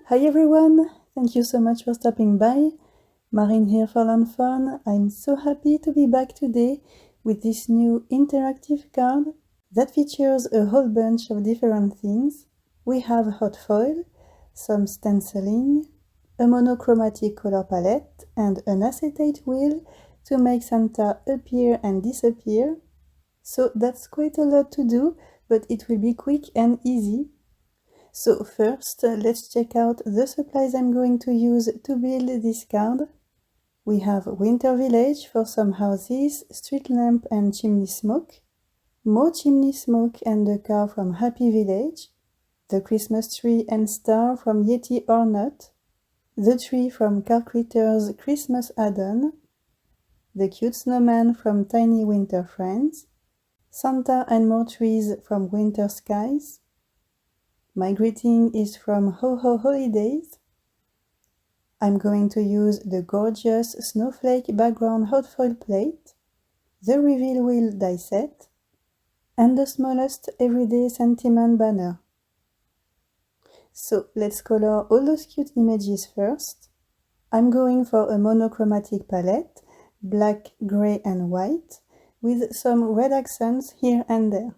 Hi everyone! Thank you so much for stopping by. Marine here for lawnfawn. I'm so happy to be back today with this new interactive card that features a whole bunch of different things. We have hot foil, some stenciling, a monochromatic color palette, and an acetate wheel to make Santa appear and disappear. So that's quite a lot to do, but it will be quick and easy. So first, let's check out the supplies I'm going to use to build this card. We have Winter Village for some houses, street lamp and chimney smoke, more chimney smoke and the car from Happy Village, the Christmas tree and star from Yeti or Not, the tree from Car Critters Christmas add-on, the cute snowman from Tiny Winter Friends, Santa and more trees from Winter Skies. My greeting is from Ho Ho Holidays. I'm going to use the gorgeous snowflake background hot foil plate, the reveal wheel die set, and the smallest everyday sentiment banner. So let's color all those cute images first. I'm going for a monochromatic palette, black, gray and white, with some red accents here and there.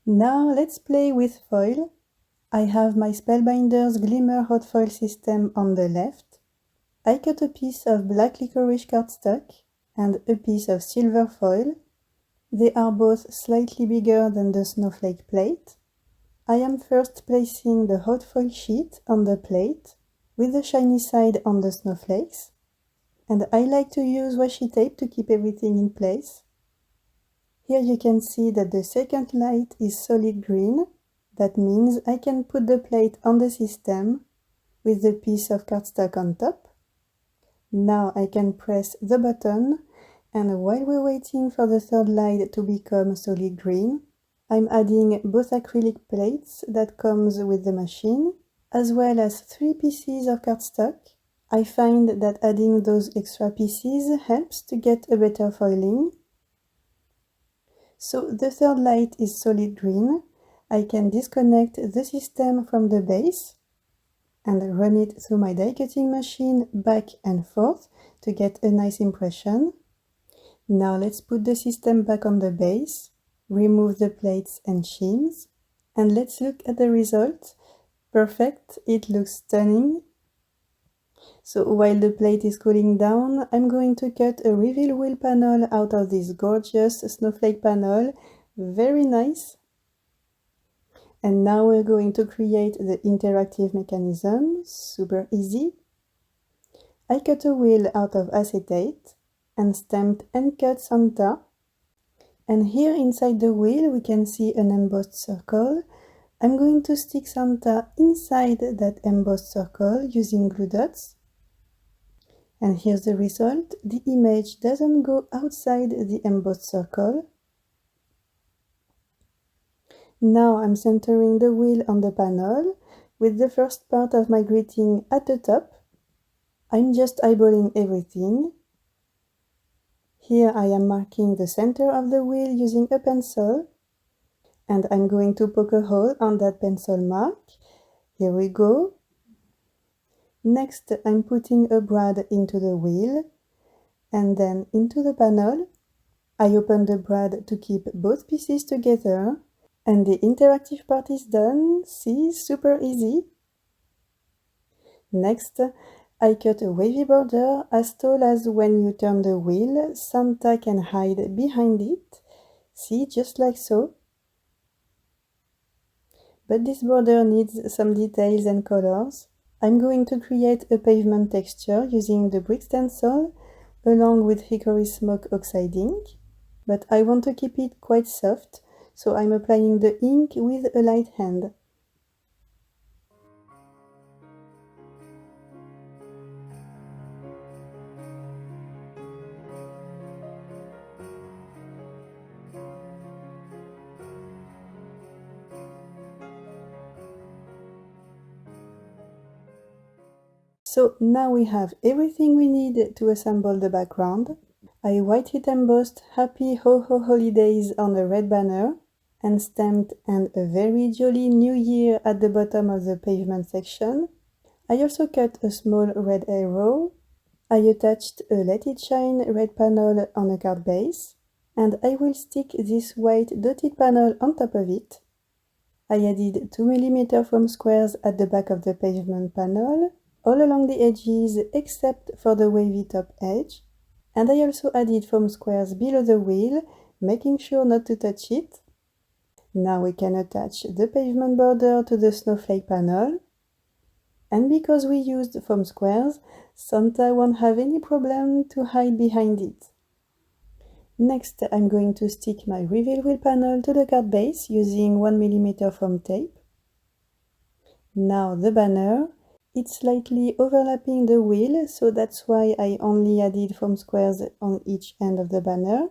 Now let's play with foil. I have my Spellbinder's Glimmer hot foil system on the left. I cut a piece of black licorice cardstock and a piece of silver foil. They are both slightly bigger than the snowflake plate. I am first placing the hot foil sheet on the plate with the shiny side on the snowflakes. And I like to use washi tape to keep everything in place. Here you can see that the second light is solid green. That means I can put the plate on the system with the piece of cardstock on top. Now I can press the button, and while we're waiting for the third light to become solid green, I'm adding both acrylic plates that comes with the machine, as well as 3 pieces of cardstock. I find that adding those extra pieces helps to get a better foiling. So the third light is solid green. I can disconnect the system from the base and run it through my die cutting machine back and forth to get a nice impression. Now let's put the system back on the base, remove the plates and shims, and let's look at the result. Perfect, it looks stunning. So while the plate is cooling down, I'm going to cut a reveal wheel panel out of this gorgeous snowflake panel. Very nice. And now we're going to create the interactive mechanism. Super easy. I cut a wheel out of acetate and stamped and cut Santa. And here inside the wheel we can see an embossed circle. I'm going to stick Santa inside that embossed circle using glue dots. And here's the result. The image doesn't go outside the embossed circle. Now I'm centering the wheel on the panel with the first part of my greeting at the top. I'm just eyeballing everything. Here I am marking the center of the wheel using a pencil. And I'm going to poke a hole on that pencil mark. Here we go. Next, I'm putting a brad into the wheel and then into the panel. I open the brad to keep both pieces together, and the interactive part is done. See, super easy. Next, I cut a wavy border as tall as when you turn the wheel, Santa can hide behind it. See, just like so. But this border needs some details and colors. I'm going to create a pavement texture using the brick stencil along with hickory smoke oxide ink, but I want to keep it quite soft, so I'm applying the ink with a light hand. So now we have everything we need to assemble the background. I white heat embossed Happy Ho Ho Holidays on a red banner and stamped "and a very jolly new year" at the bottom of the pavement section. I also cut a small red arrow. I attached a Let It Shine red panel on a card base, and I will stick this white dotted panel on top of it. I added 2 mm foam squares at the back of the pavement panel, all along the edges except for the wavy top edge, and I also added foam squares below the wheel, making sure not to touch it. Now we can attach the pavement border to the snowflake panel, and because we used foam squares, Santa won't have any problem to hide behind it. Next, I'm going to stick my reveal wheel panel to the card base using 1 mm foam tape. Now the banner. It's slightly overlapping the wheel, so that's why I only added foam squares on each end of the banner.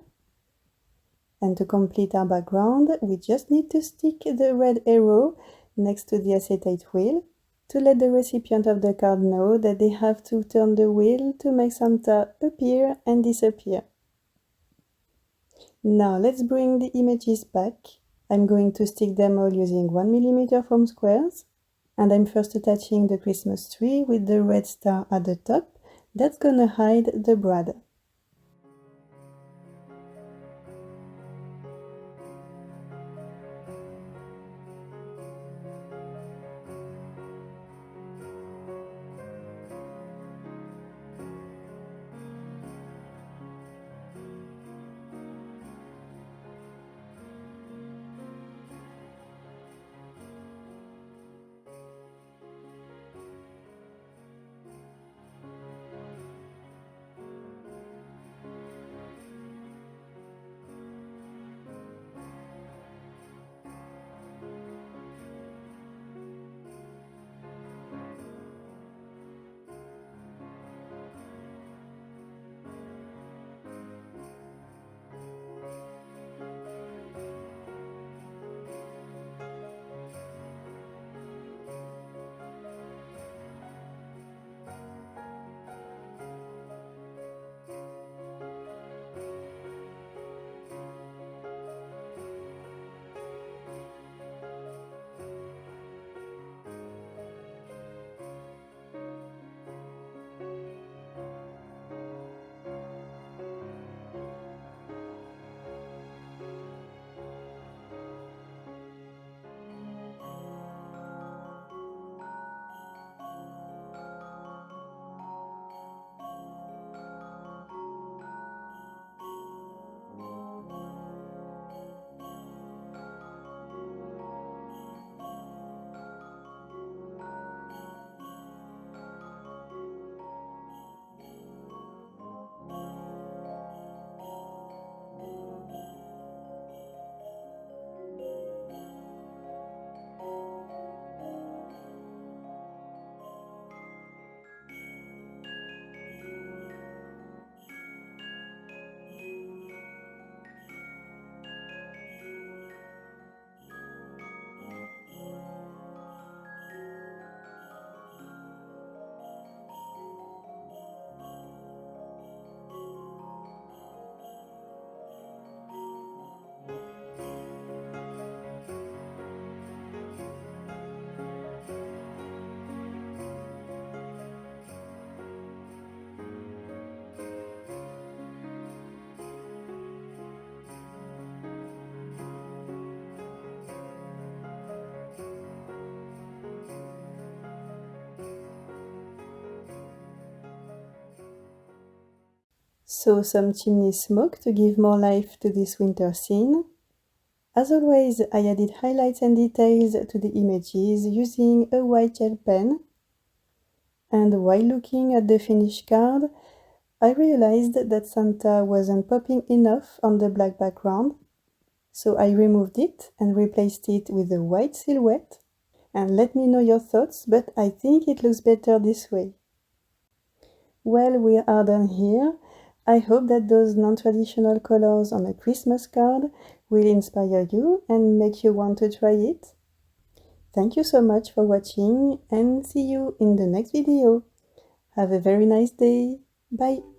And to complete our background, we just need to stick the red arrow next to the acetate wheel to let the recipient of the card know that they have to turn the wheel to make Santa appear and disappear. Now let's bring the images back. I'm going to stick them all using 1 mm foam squares. And I'm first attaching the Christmas tree with the red star at the top. That's gonna hide the brad. So some chimney smoke to give more life to this winter scene. As always, I added highlights and details to the images using a white gel pen. And while looking at the finished card, I realized that Santa wasn't popping enough on the black background, so I removed it and replaced it with a white silhouette. And let me know your thoughts, but I think it looks better this way. Well, we are done here. I hope that those non-traditional colors on a Christmas card will inspire you and make you want to try it. Thank you so much for watching and see you in the next video. Have a very nice day. Bye!